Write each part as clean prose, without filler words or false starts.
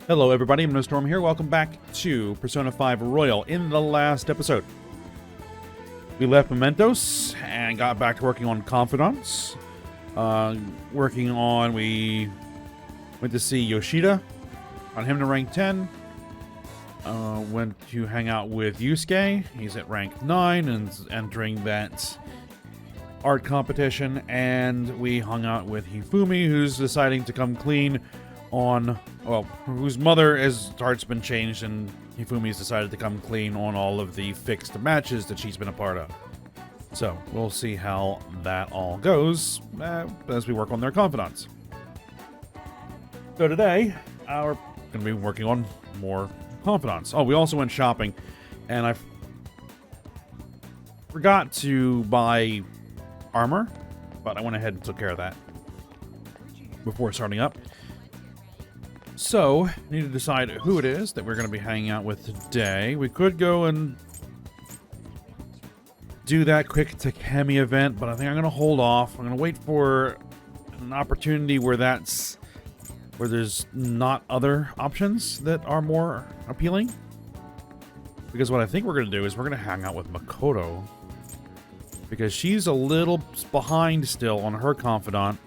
Hello everybody, I'm Storm here. Welcome back to Persona 5 Royal. In the last episode, we left Mementos and got back to working on Confidants. We went to see Yoshida, on him to rank 10. Went to hang out with Yusuke, he's at rank 9 and entering that art competition. And we hung out with Hifumi, who's deciding to come clean on, well, whose mother's heart's been changed, and Hifumi's decided to come clean on all of the fixed matches that she's been a part of. So, we'll see how that all goes as we work on their confidants. So today, we're going to be working on more confidants. Oh, we also went shopping, and I forgot to buy armor, but I went ahead and took care of that before starting up. So, we need to decide who it is that we're going to be hanging out with today. We could go and do that quick Takemi event, but I think I'm going to hold off. I'm going to wait for an opportunity where there's not other options that are more appealing. Because what I think we're going to do is we're going to hang out with Makoto, because she's a little behind still on her confidant.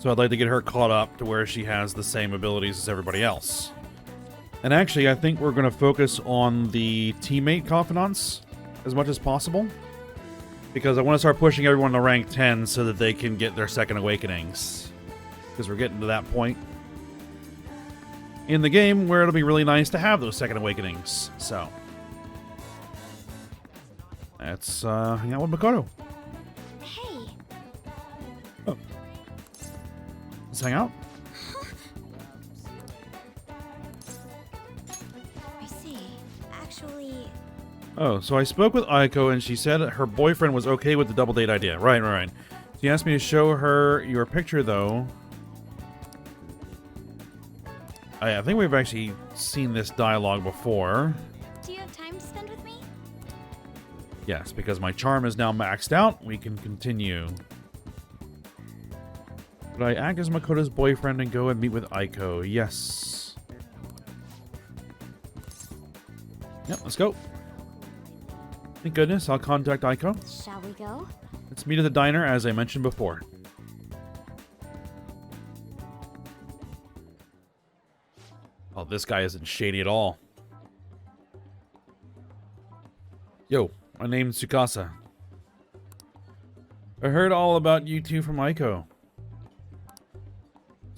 So I'd like to get her caught up to where she has the same abilities as everybody else. And actually, I think we're going to focus on the teammate confidants as much as possible, because I want to start pushing everyone to rank 10 so that they can get their second awakenings. Because we're getting to that point in the game where it'll be really nice to have those second awakenings. So let's hang out with Makoto. Let's hang out. I see. Actually... Oh, so I spoke with Aiko and she said her boyfriend was okay with the double date idea. Right. She asked me to show her your picture, though. I think we've actually seen this dialogue before. Do you have time to spend with me? Yes, because my charm is now maxed out, we can continue. Should I act as Makoto's boyfriend and go and meet with Aiko? Yes. Yep, let's go. Thank goodness, I'll contact Aiko. Shall we go? Let's meet at the diner, as I mentioned before. Oh, this guy isn't shady at all. Yo, my name's Tsukasa. I heard all about you two from Aiko.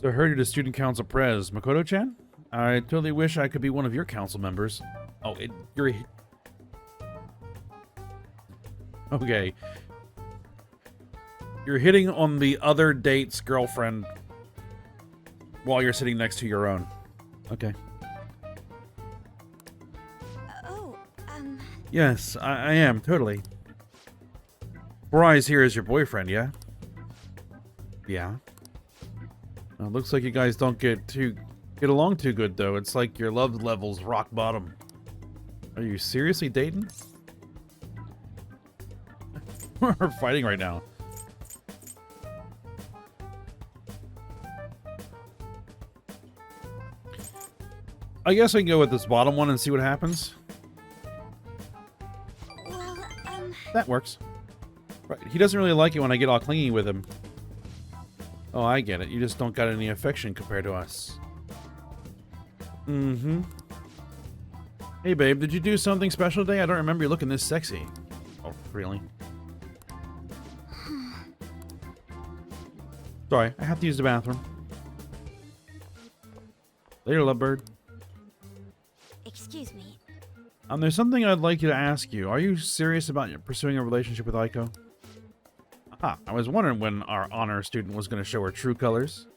So I heard you're the student council pres, Makoto-chan? I totally wish I could be one of your council members. Oh, you're... Okay. You're hitting on the other date's girlfriend while you're sitting next to your own. Okay. Yes, I am, totally. Burai's here as your boyfriend, yeah? Yeah. Looks like you guys don't get along too good, though. It's like your love level's rock bottom. Are you seriously dating? We're fighting right now. I guess I can go with this bottom one and see what happens. Well, That works. Right. He doesn't really like it when I get all clingy with him. Oh, I get it. You just don't got any affection compared to us. Mm-hmm. Hey, babe, did you do something special today? I don't remember you looking this sexy. Oh, really? Sorry, I have to use the bathroom. Later, lovebird. Excuse me. There's something I'd like you to ask you. Are you serious about pursuing a relationship with Aiko? Ah, I was wondering when our honor student was going to show her true colors.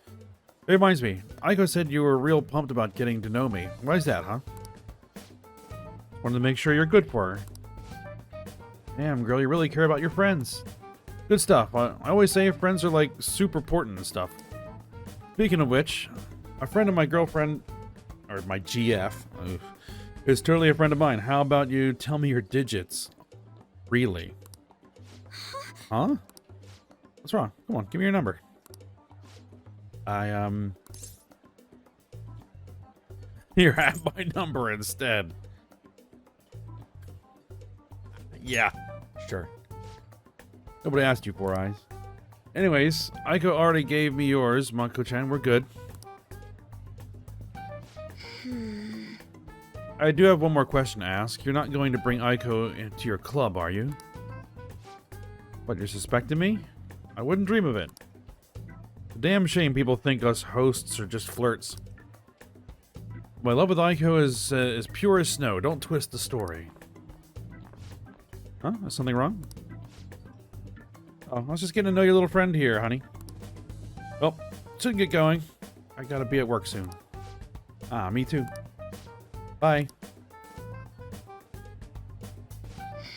It reminds me, Aiko said you were real pumped about getting to know me. Why is that, huh? Wanted to make sure you're good for her. Damn, girl, you really care about your friends. Good stuff. I always say friends are like super important and stuff. Speaking of which, a friend of my girlfriend, or my GF, is totally a friend of mine. How about you tell me your digits? Really? Huh? What's wrong? Come on, give me your number. Here, have my number instead. Yeah, sure. Nobody asked you, Four Eyes. Anyways, Aiko already gave me yours, Mako-chan. We're good. I do have one more question to ask. You're not going to bring Aiko into your club, are you? What, you're suspecting me? I wouldn't dream of it. It's a damn shame people think us hosts are just flirts. My love with Aiko is pure as snow. Don't twist the story. Huh? Is something wrong? Oh, I was just getting to know your little friend here, honey. Well, shouldn't get going. I gotta be at work soon. Ah, me too. Bye.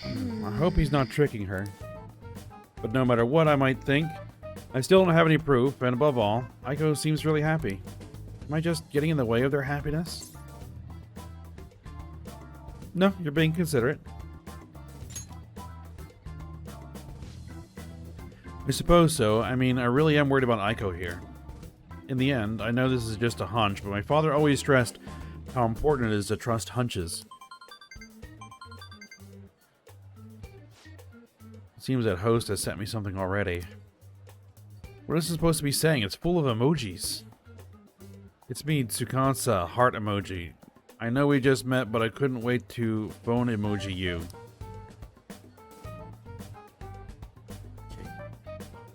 I hope he's not tricking her. But no matter what I might think, I still don't have any proof, and above all, Aiko seems really happy. Am I just getting in the way of their happiness? No, you're being considerate. I suppose so. I mean, I really am worried about Aiko here. In the end, I know this is just a hunch, but my father always stressed how important it is to trust hunches. It seems that host has sent me something already. What is it supposed to be saying? It's full of emojis. It's me, Tsukansa, heart emoji. I know we just met, but I couldn't wait to phone emoji you.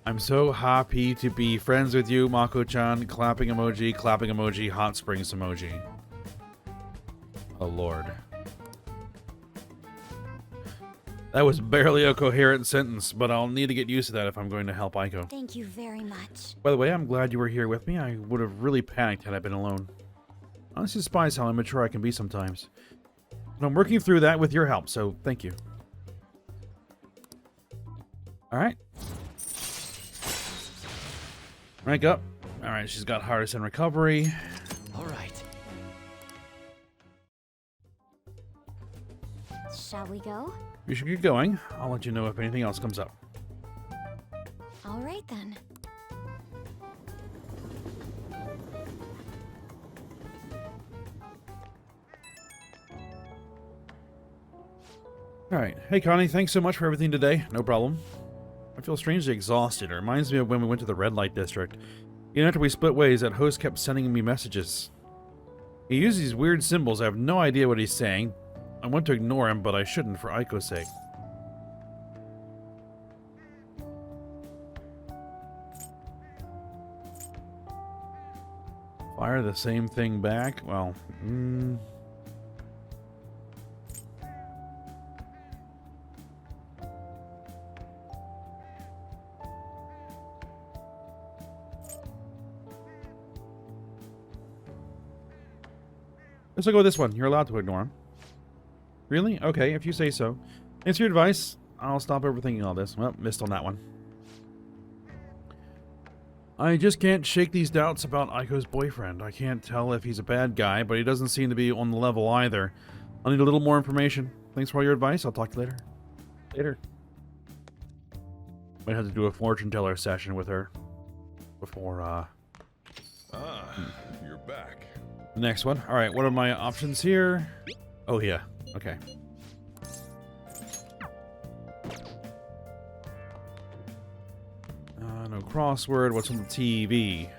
I'm so happy to be friends with you, Mako-chan. Clapping emoji, hot springs emoji. Oh, Lord. That was barely a coherent sentence, but I'll need to get used to that if I'm going to help Aiko. Thank you very much. By the way, I'm glad you were here with me. I would have really panicked had I been alone. I honestly despise how immature I can be sometimes. But I'm working through that with your help, so thank you. Alright. Rank up. Alright, she's got hardest in recovery. Alright. Shall we go? We should get going. I'll let you know if anything else comes up. All right then. Alright. Hey, Connie. Thanks so much for everything today. No problem. I feel strangely exhausted. It reminds me of when we went to the red light district. Even after we split ways, that host kept sending me messages. He uses these weird symbols. I have no idea what he's saying. I want to ignore him, but I shouldn't for Aiko's sake. Fire the same thing back? Well, Let's go with this one. You're allowed to ignore him. Really? Okay, if you say so. Thanks for your advice. I'll stop overthinking all this. Well, missed on that one. I just can't shake these doubts about Aiko's boyfriend. I can't tell if he's a bad guy, but he doesn't seem to be on the level either. I'll need a little more information. Thanks for all your advice. I'll talk to you later. Later. Might have to do a fortune teller session with her before, You're back. the next one. Alright, what are my options here? Oh, yeah. Okay. No crossword. What's on the TV?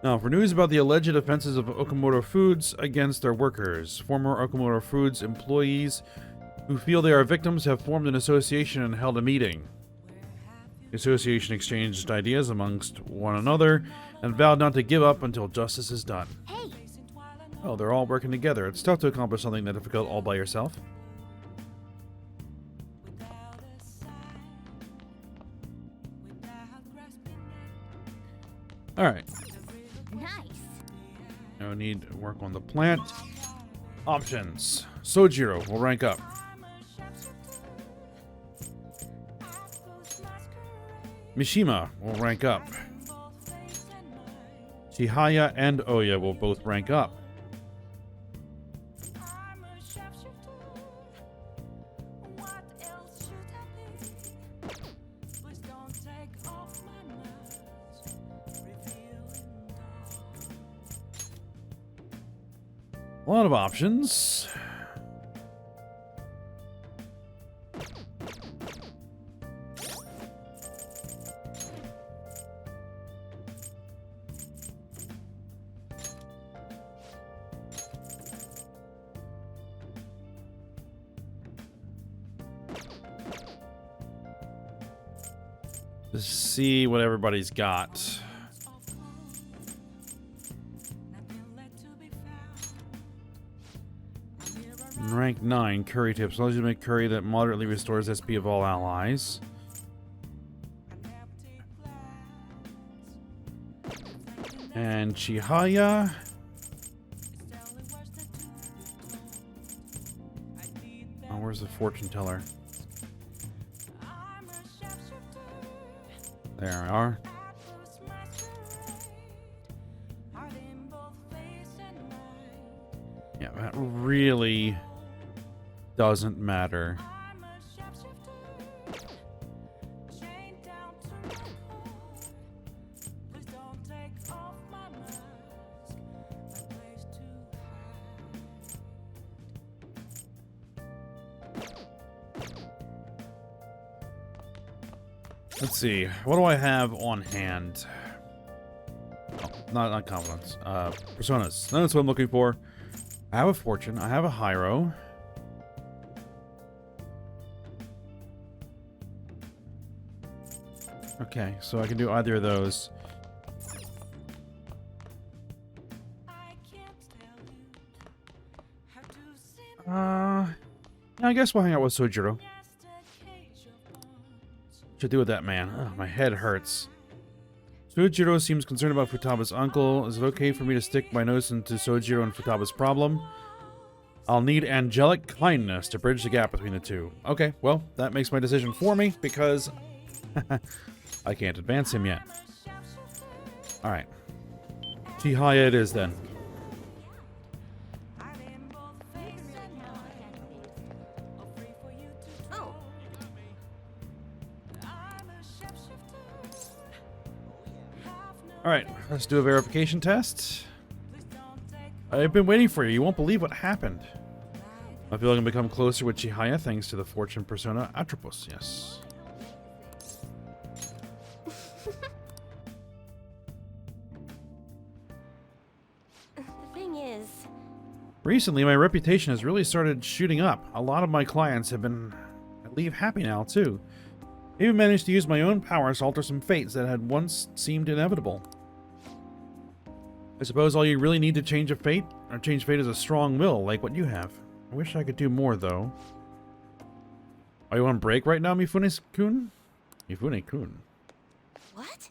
Now, for news about the alleged offenses of Okamoto Foods against their workers, former Okamoto Foods employees who feel they are victims have formed an association and held a meeting. The association exchanged ideas amongst one another and vowed not to give up until justice is done. Hey! Oh, they're all working together. It's tough to accomplish something that difficult all by yourself. Alright. Nice! No need to work on the plant. Options. Sojiro will rank up. Mishima will rank up. Chihaya and Oya will both rank up. A lot of options. Let's see what everybody's got. Rank 9, curry tips. Allows you to make curry that moderately restores SP of all allies. And Chihaya. Oh, where's the fortune teller? There we are. Yeah, that really doesn't matter. Let's see. What do I have on hand? Oh, not confidence. Personas. That's what I'm looking for. I have a fortune. I have a Hyro. Okay, so I can do either of those. I guess we'll hang out with Sojiro. What should I do with that man? Oh, my head hurts. Sojiro seems concerned about Futaba's uncle. Is it okay for me to stick my nose into Sojiro and Futaba's problem? I'll need angelic kindness to bridge the gap between the two. Okay, well, that makes my decision for me because I can't advance him yet. Alright. Chihaya it is then. Alright, let's do a verification test. I've been waiting for you. You won't believe what happened. I feel like I can become closer with Chihaya thanks to the fortune persona Atropos. Yes. The thing is... Recently, my reputation has really started shooting up. A lot of my clients have been, I believe, happy now, too. I even managed to use my own powers to alter some fates that had once seemed inevitable. I suppose all you really need to change a fate, or change fate, is a strong will, like what you have. I wish I could do more, though. Are you on break right now, Mifune-kun? Mifune-kun. What?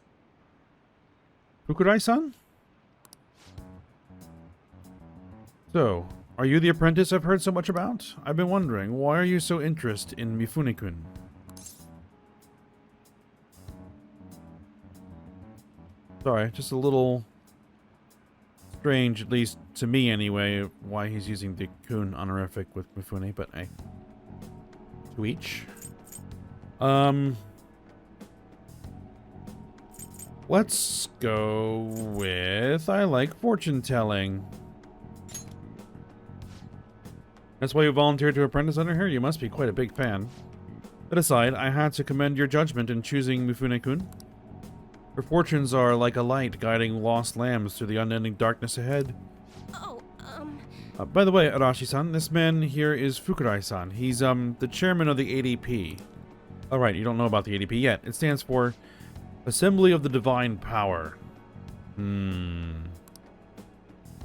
Fukurai-san? So, are you the apprentice I've heard so much about? I've been wondering, why are you so interested in Mifune-kun? Sorry, just a little strange, at least to me anyway, why he's using the kun honorific with Mifune, but hey. To each. Let's go with I like fortune telling. That's why you volunteered to apprentice under her? You must be quite a big fan. That aside, I had to commend your judgment in choosing Mifune-kun. Her fortunes are like a light guiding lost lambs through the unending darkness ahead. Oh, By the way, Arashi-san, this man here is Fukurai-san. He's, the chairman of the ADP. Alright, you don't know about the ADP yet. It stands for Assembly of the Divine Power. Our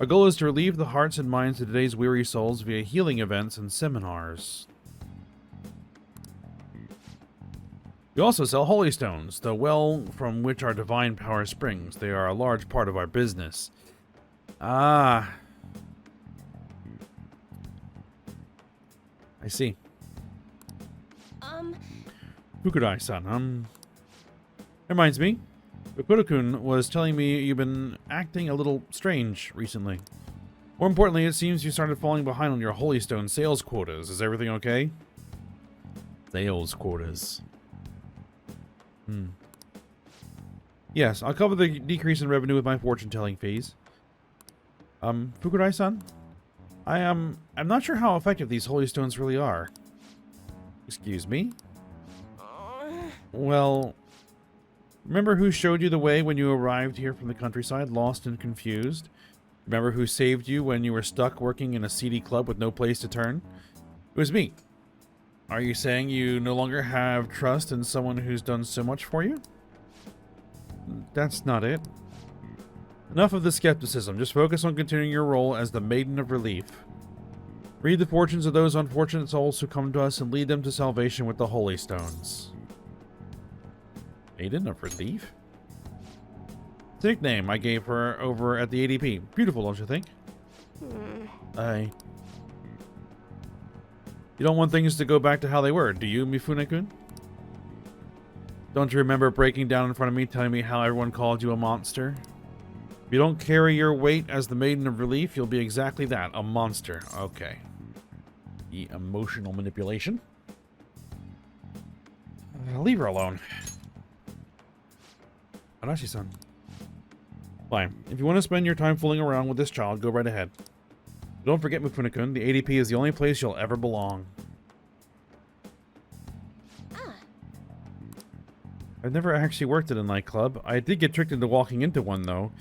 goal is to relieve the hearts and minds of today's weary souls via healing events and seminars. We also sell holy stones, the well from which our divine power springs. They are a large part of our business. Ah. I see. Fukurai-san, reminds me, Makoto-kun was telling me you've been acting a little strange recently. More importantly, it seems you started falling behind on your holy stone sales quotas. Is everything okay? Sales quotas. Yes, I'll cover the decrease in revenue with my fortune-telling fees. Fukurai-san? I'm not sure how effective these holy stones really are. Excuse me? Well, remember who showed you the way when you arrived here from the countryside, lost and confused? Remember who saved you when you were stuck working in a seedy club with no place to turn? It was me. Are you saying you no longer have trust in someone who's done so much for you? That's not it. Enough of the skepticism. Just focus on continuing your role as the Maiden of Relief. Read the fortunes of those unfortunate souls who come to us and lead them to salvation with the holy stones. Maiden of Relief? It's a nickname I gave her over at the ADP. Beautiful, don't you think? You don't want things to go back to how they were, do you, Mifune-kun? Don't you remember breaking down in front of me, telling me how everyone called you a monster? If you don't carry your weight as the Maiden of Relief, you'll be exactly that, a monster. Okay. The emotional manipulation. Leave her alone. Arashi-san. Fine. If you want to spend your time fooling around with this child, go right ahead. But don't forget, Mifune-kun, the ADP is the only place you'll ever belong. I've never actually worked at a nightclub. I did get tricked into walking into one, though.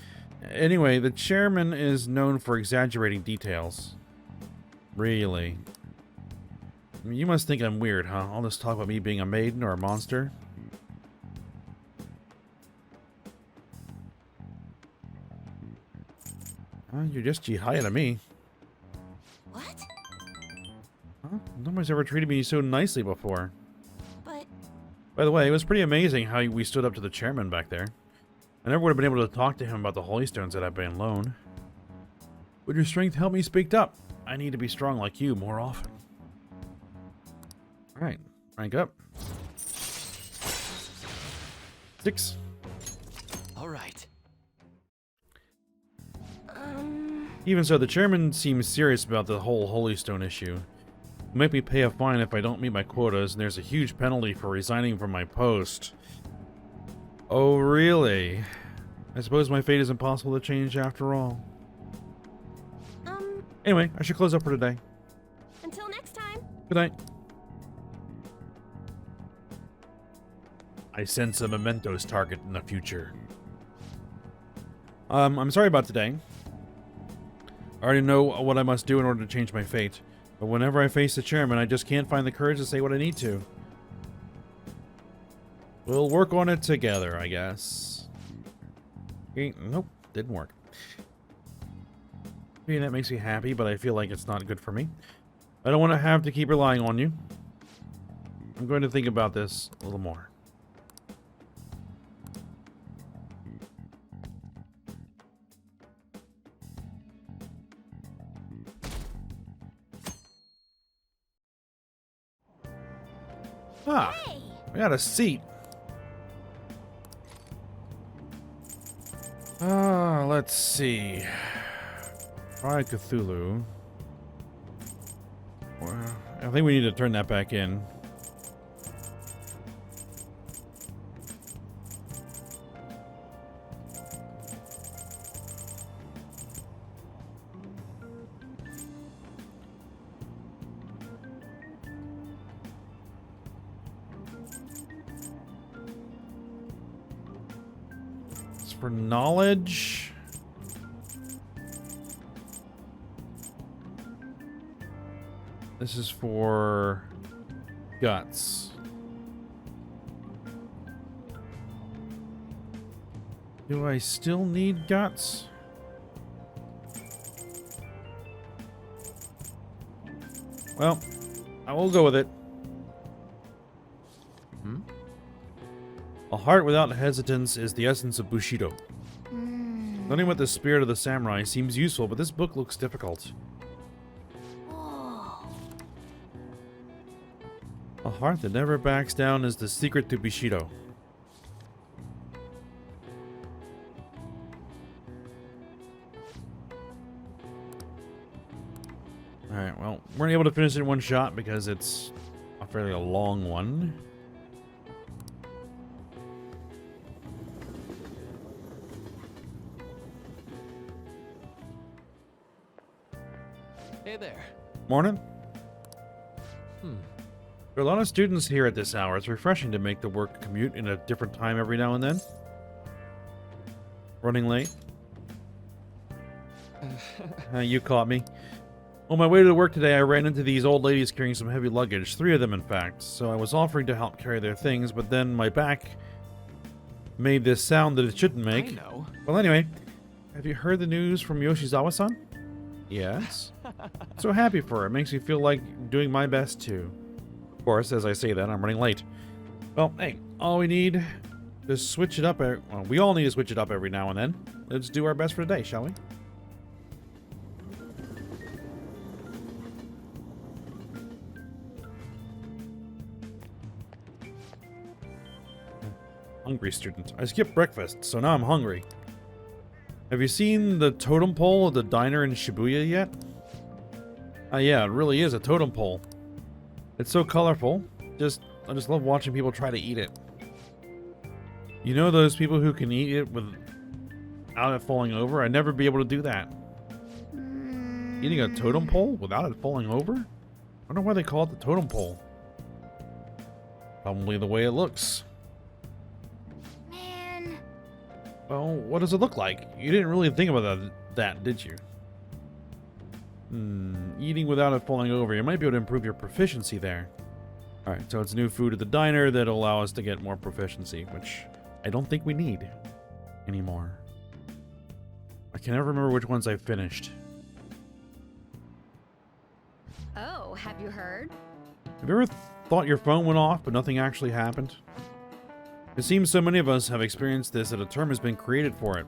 Anyway, the chairman is known for exaggerating details. Really? You must think I'm weird, huh? All this talk about me being a maiden or a monster? You're just Chihaya to me. What? Huh? Nobody's ever treated me so nicely before. But... By the way, it was pretty amazing how we stood up to the chairman back there. I never would have been able to talk to him about the holy stones that I've been alone. Would your strength help me speak up? I need to be strong like you more often. Alright, rank up. 6. Alright. Even so, the chairman seems serious about the whole holy stone issue. He'll make me pay a fine if I don't meet my quotas, and there's a huge penalty for resigning from my post. Oh, really? I suppose my fate is impossible to change after all. Anyway, I should close up for today. Until next time. Good night. I sense a mementos target in the future. I'm sorry about today. I already know what I must do in order to change my fate. But whenever I face the chairman, I just can't find the courage to say what I need to. We'll work on it together, I guess. Nope, didn't work. Maybe that makes me happy, but I feel like it's not good for me. I don't want to have to keep relying on you. I'm going to think about this a little more. Ah, Hey! I got a seat. Let's see. Try Cthulhu. Well, I think we need to turn that back in. It's for knowledge. This is for guts. Do I still need guts? Well, I will go with it. A heart without hesitance is the essence of Bushido. Learning with the spirit of the samurai seems useful, but this book looks difficult. A heart that never backs down is the secret to Bushido. Alright, well, we weren't able to finish it in one shot because it's a fairly long one. Hey Morning. Hmm. There are a lot of students here at this hour. It's refreshing to make the work commute in a different time every now and then. Running late. You caught me. On my way to work today, I ran into these old ladies carrying some heavy luggage. 3 of them, in fact. So I was offering to help carry their things, but then my back made this sound that it shouldn't make. I know. Well, anyway, have you heard the news from Yoshizawa-san? Yes. So happy for her. It makes me feel like doing my best, too. Of course, as I say that, I'm running late. Well, hey, all we need to switch it up. Well, we all need to switch it up every now and then. Let's do our best for today, shall we? Hungry student. I skipped breakfast, so now I'm hungry. Have you seen the totem pole of the diner in Shibuya yet? Yeah, it really is a totem pole. It's so colorful. I just love watching people try to eat it. You know those people who can eat it without it falling over? I'd never be able to do that. Eating a totem pole without it falling over? I wonder why they call it the totem pole. Probably the way it looks. Well, what does it look like? You didn't really think about that, did you? Eating without it falling over. You might be able to improve your proficiency there. Alright, so it's new food at the diner that'll allow us to get more proficiency, which I don't think we need anymore. I can never remember which ones I finished. Oh, have you heard? Have you ever thought your phone went off, but nothing actually happened? It seems so many of us have experienced this that a term has been created for it.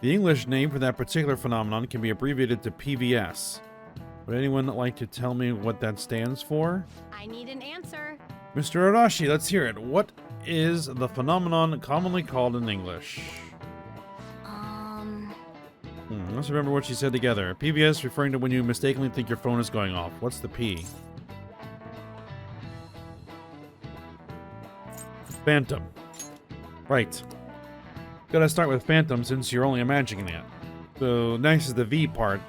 The English name for that particular phenomenon can be abbreviated to PVS. Would anyone like to tell me what that stands for? I need an answer. Mr. Arashi, let's hear it. What is the phenomenon commonly called in English? Let's remember what she said together. PVS referring to when you mistakenly think your phone is going off. What's the P? Phantom. Right. Gotta start with Phantom since you're only imagining it. So next is the V part.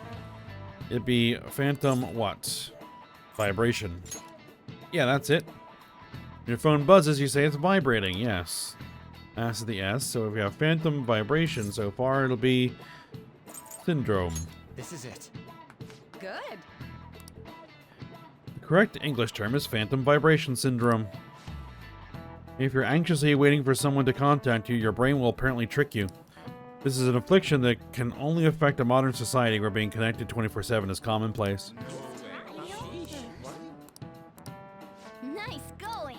It'd be Phantom what? Vibration. Yeah, that's it. Your phone buzzes, you say it's vibrating. Yes. That's the S. So if we have Phantom Vibration so far, it'll be Syndrome. This is it. Good. The correct English term is Phantom Vibration Syndrome. If you're anxiously waiting for someone to contact you, your brain will apparently trick you. This is an affliction that can only affect a modern society where being connected 24/7 is commonplace. Nice going.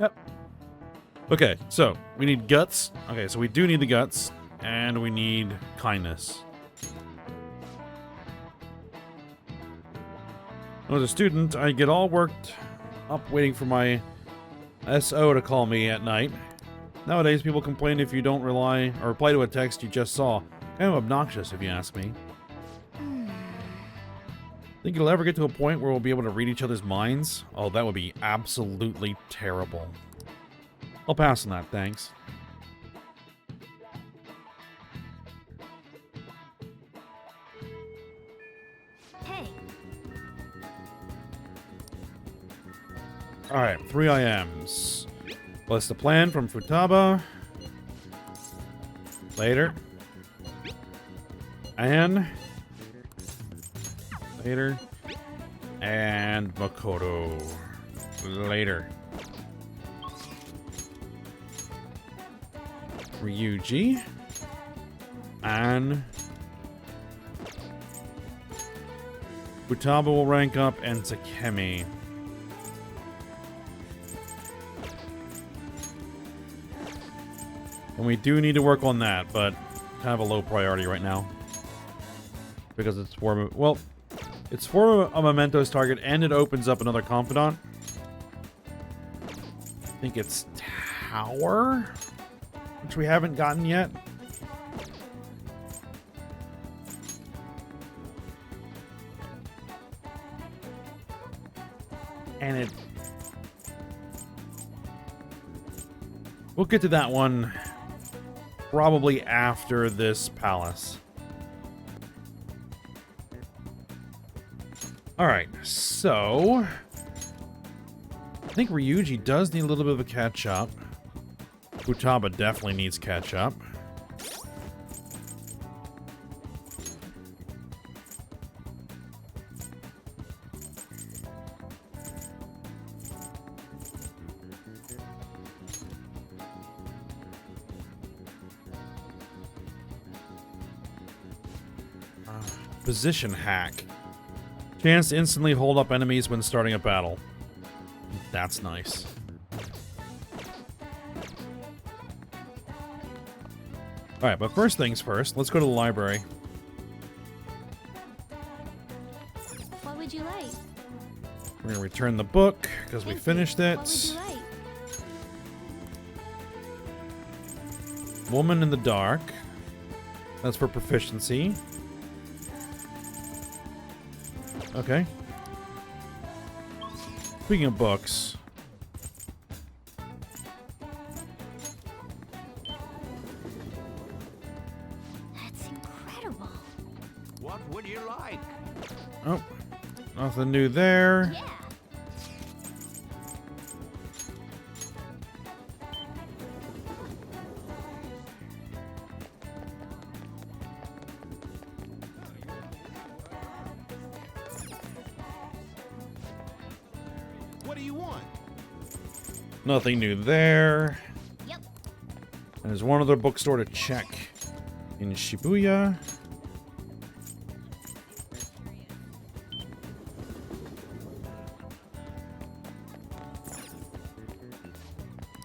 Yep. Okay, so we need guts. Okay, so we do need the guts, and we need kindness. As a student, I get all worked up waiting for my SO to call me at night. Nowadays, people complain if you don't reply to a text you just saw. Kind of obnoxious, if you ask me. Think it'll ever get to a point where we'll be able to read each other's minds? Oh, that would be absolutely terrible. I'll pass on that, thanks. Hey. Alright, 3 IMs. Plus the plan from Futaba. Later. And later. And Makoto. Later. Ryuji. And Futaba will rank up, and Takemi. And we do need to work on that, but kind of a low priority right now. Because it's for, well, it's for a Memento's target, and it opens up another confidant. I think it's Tower, which we haven't gotten yet. And it... We'll get to that one probably after this palace. Alright, so... I think Ryuji does need a little bit of a catch-up. Futaba definitely needs catch-up. Position hack. Chance to instantly hold up enemies when starting a battle. That's nice. Alright, but first things first, let's go to the library. What would you like? We're gonna return the book, because we finished it. What would you like? Woman in the Dark. That's for proficiency. Okay. Speaking of books. That's incredible. What would you like? Oh, nothing new there. Yeah. What do you want? Nothing new there. Yep. And there's one other bookstore to check in Shibuya.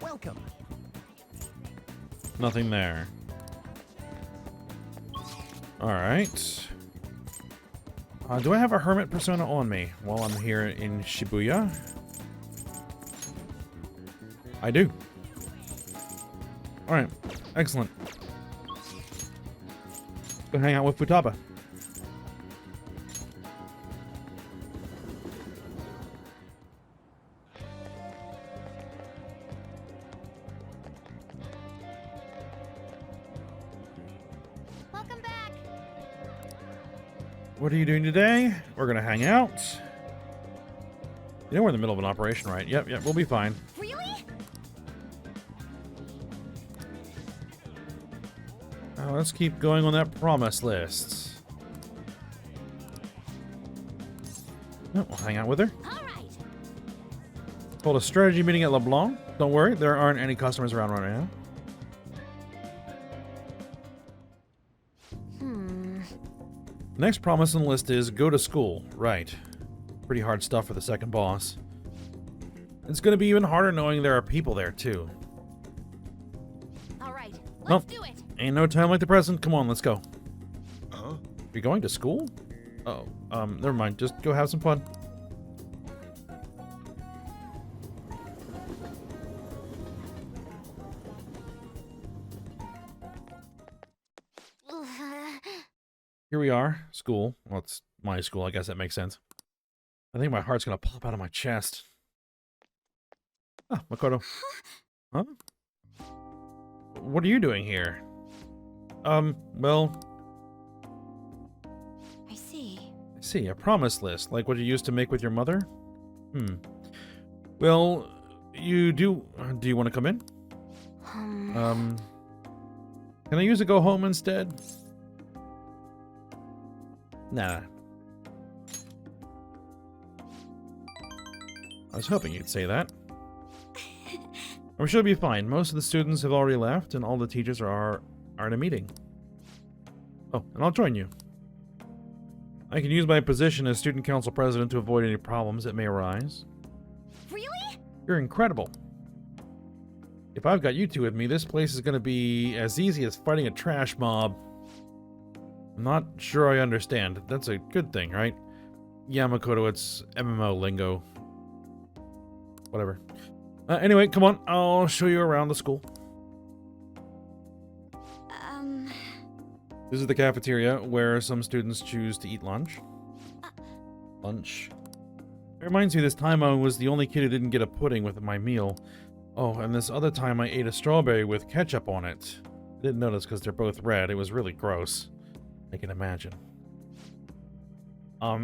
Welcome. Nothing there. Alright. Do I have a hermit persona on me while I'm here in Shibuya? I do. Alright. Excellent. Go hang out with Futaba. Welcome back. What are you doing today? We're gonna hang out. You know we're in the middle of an operation, right? Yep, we'll be fine. Really? Let's keep going on that promise list. We'll hang out with her. All right. Hold a strategy meeting at LeBlanc. Don't worry, there aren't any customers around right now. Next promise on the list is go to school. Right. Pretty hard stuff for the second boss. It's going to be even harder knowing there are people there, too. All right. Nope. Let's do it. Ain't no time like the present. Come on, let's go. Huh? You going to school? Oh, never mind. Just go have some fun. Here we are. School. Well, it's my school. I guess that makes sense. I think my heart's gonna pop out of my chest. Ah, Makoto. Huh? What are you doing here? Well... I see. I see, a promise list, like what you used to make with your mother? Well, you do... do you want to come in? Can I use a go home instead? Nah. I was hoping you'd say that. I'm sure it'll be fine. Most of the students have already left, and all the teachers are in a meeting. Oh, and I'll join you. I can use my position as student council president to avoid any problems that may arise. Really? You're incredible. If I've got you two with me, this place is going to be as easy as fighting a trash mob. I'm not sure I understand. That's a good thing, right? Yeah, Makoto, it's MMO lingo. Whatever. Anyway, come on. I'll show you around the school. This is the cafeteria where some students choose to eat lunch. Lunch. It reminds me this time I was the only kid who didn't get a pudding with my meal. Oh, and this other time I ate a strawberry with ketchup on it. I didn't notice because they're both red. It was really gross. I can imagine.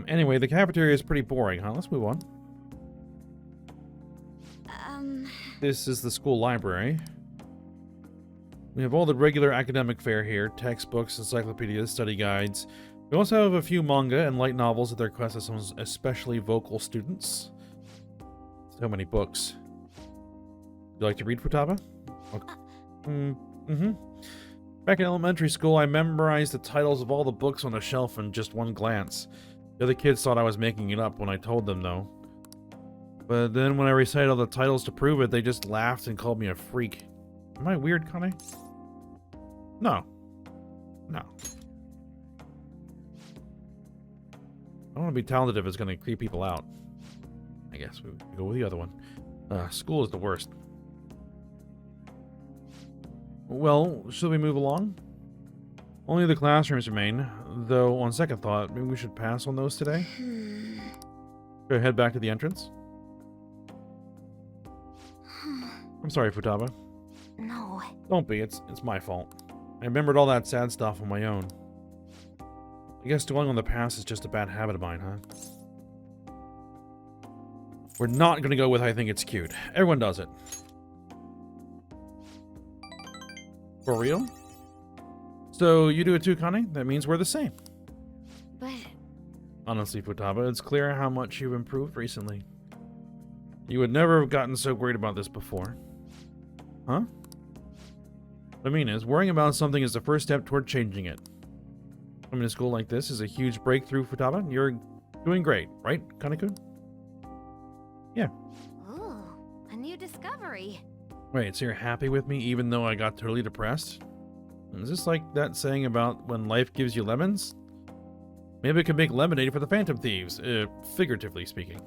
Anyway, the cafeteria is pretty boring, huh? Let's move on. This is the school library. We have all the regular academic fare here. Textbooks, encyclopedias, study guides. We also have a few manga and light novels at the request of some especially vocal students. So many books. You like to read, Futaba? Okay. Back in elementary school, I memorized the titles of all the books on the shelf in just one glance. The other kids thought I was making it up when I told them, though. But then when I recited all the titles to prove it, they just laughed and called me a freak. Am I weird, Kane? No. No. I don't want to be talented if it's going to creep people out. I guess we go with the other one. School is the worst. Well, should we move along? Only the classrooms remain, though on second thought, maybe we should pass on those today? Should I head back to the entrance? I'm sorry, Futaba. No. Don't be, it's my fault. I remembered all that sad stuff on my own. I guess dwelling on the past is just a bad habit of mine, huh? We're not gonna go with I think it's cute. Everyone does it. For real? So you do it too, Kane? That means we're the same. But... Honestly, Futaba, it's clear how much you've improved recently. You would never have gotten so worried about this before. Huh? What I mean is, worrying about something is the first step toward changing it. Coming to school like this is a huge breakthrough, Futaba. You're doing great, right, Kaneko? Yeah. Ooh, a new discovery. Wait, so you're happy with me even though I got totally depressed? Is this like that saying about when life gives you lemons? Maybe I could make lemonade for the Phantom Thieves, figuratively speaking.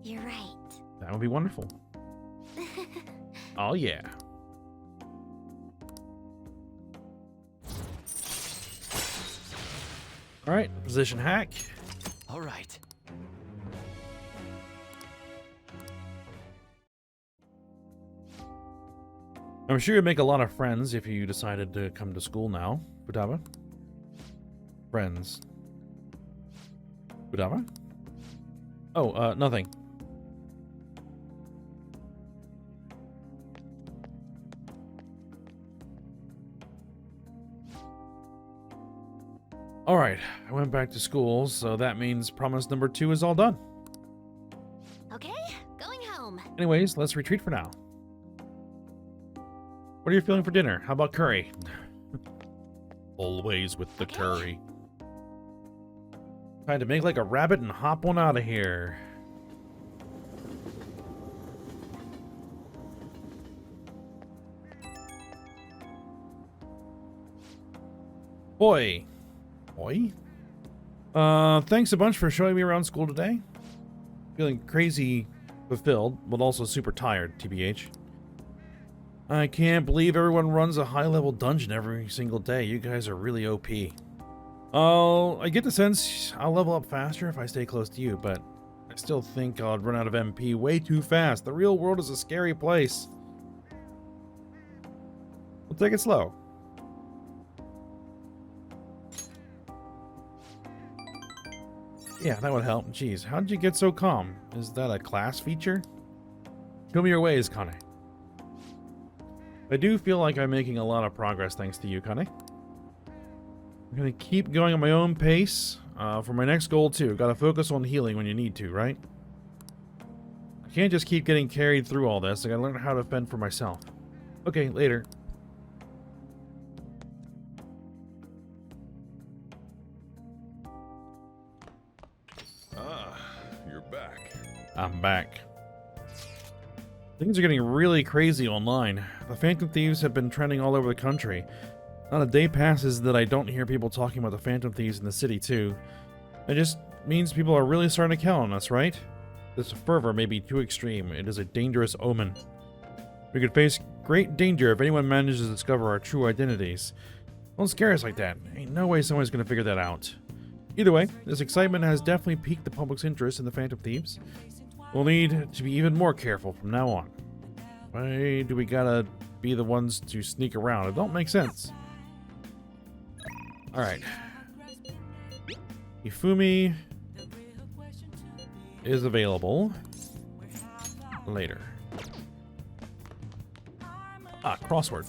You're right. That would be wonderful. Oh yeah. Alright, position hack. All right. I'm sure you'd make a lot of friends if you decided to come to school now, Futaba. Friends. Futaba? Oh, nothing. Alright, I went back to school, so that means promise number 2 is all done. Okay, going home. Anyways, let's retreat for now. What are you feeling for dinner? How about curry? Always with the curry. Time to make like a rabbit and hop on out of here. Boy. Boy? Thanks a bunch for showing me around school today. Feeling crazy fulfilled, but also super tired, TBH. I can't believe everyone runs a high-level dungeon every single day. You guys are really OP. I get the sense I'll level up faster if I stay close to you, but I still think I'll run out of MP way too fast. The real world is a scary place. We'll take it slow. Yeah, that would help. Jeez, how did you get so calm? Is that a class feature? Show me your ways, Kane. I do feel like I'm making a lot of progress thanks to you, Kane. I'm gonna keep going at my own pace for my next goal too. Gotta focus on healing when you need to, right? I can't just keep getting carried through all this. I gotta learn how to fend for myself. Okay, later. You're back. I'm back. Things are getting really crazy online. The Phantom Thieves have been trending all over the country. Not a day passes that I don't hear people talking about the Phantom Thieves in the city too. It just means people are really starting to count on us, right? This fervor may be too extreme. It is a dangerous omen. We could face great danger if anyone manages to discover our true identities. Don't scare us like that. Ain't no way someone's gonna figure that out. Either way, this excitement has definitely piqued the public's interest in the Phantom Thieves. We'll need to be even more careful from now on. Why do we gotta be the ones to sneak around? It don't make sense. Alright. Ifumi. is available later. Ah, crossword.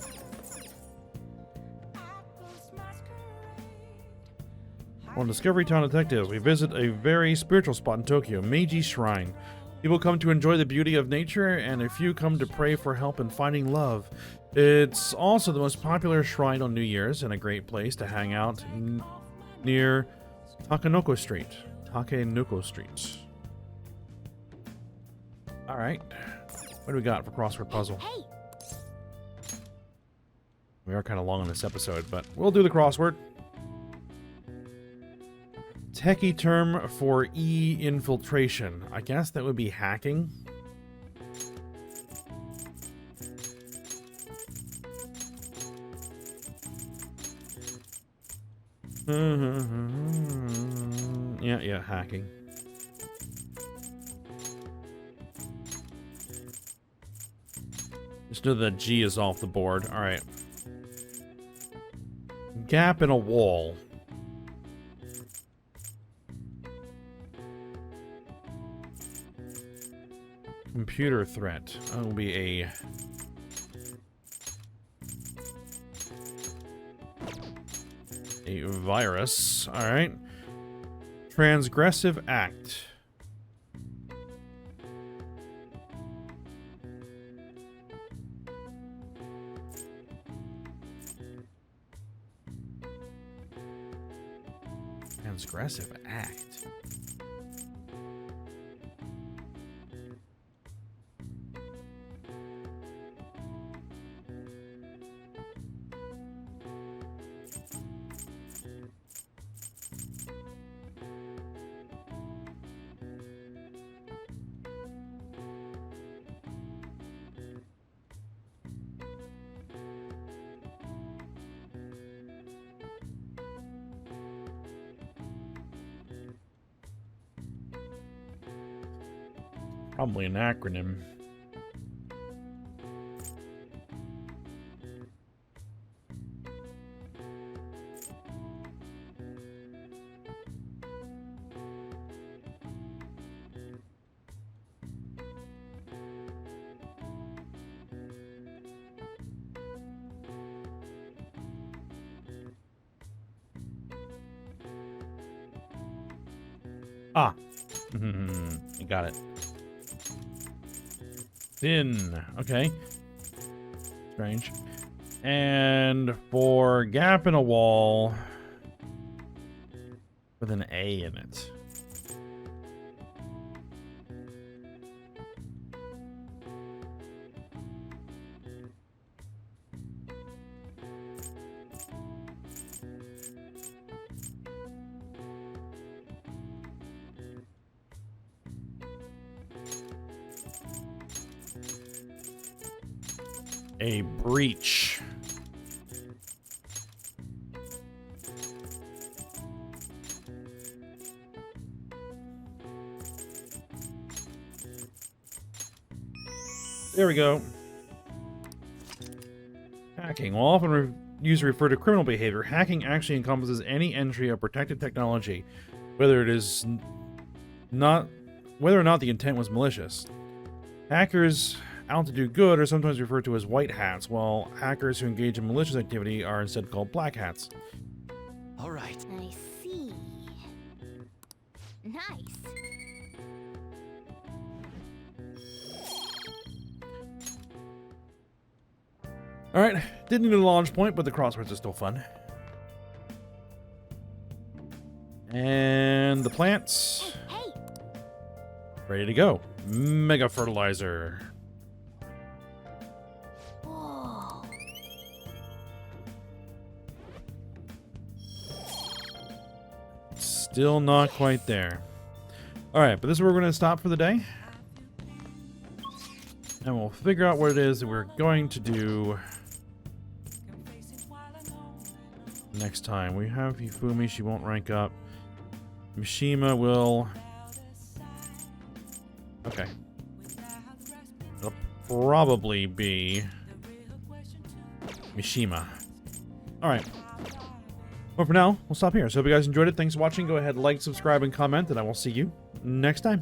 On Discovery Town Detectives, we visit a very spiritual spot in Tokyo, Meiji Shrine. People come to enjoy the beauty of nature, and a few come to pray for help in finding love. It's also the most popular shrine on New Year's and a great place to hang out near Takenoko Street. Alright. What do we got for Crossword Puzzle? Hey, We are kind of long on this episode, but we'll do the crossword. Techie term for E-infiltration. I guess that would be hacking. Yeah, hacking. Just know that G is off the board. Alright. Gap in a wall. Computer threat. That will be a virus. All right. Transgressive act. Transgressive act. Probably an acronym. Ah. I got it. Thin. Okay. Strange. And for gap in a wall with an A in it. A breach. There we go. Hacking. Will often used to refer to criminal behavior. Hacking actually encompasses any entry of protected technology, whether or not the intent was malicious. Hackers out to do good are sometimes referred to as white hats, while hackers who engage in malicious activity are instead called black hats. All right. I see. Nice. Alright, didn't need a launch point, but the crosswords are still fun. And the plants. Hey. Ready to go. Mega fertilizer. Whoa. Still not quite there. Alright, but this is where we're going to stop for the day. And we'll figure out what it is that we're going to do next time. We have Hifumi, she won't rank up. Mishima will... Okay. It'll probably be Mishima. Alright. Well, for now, we'll stop here. So, hope you guys enjoyed it. Thanks for watching. Go ahead, like, subscribe, and comment, and I will see you next time.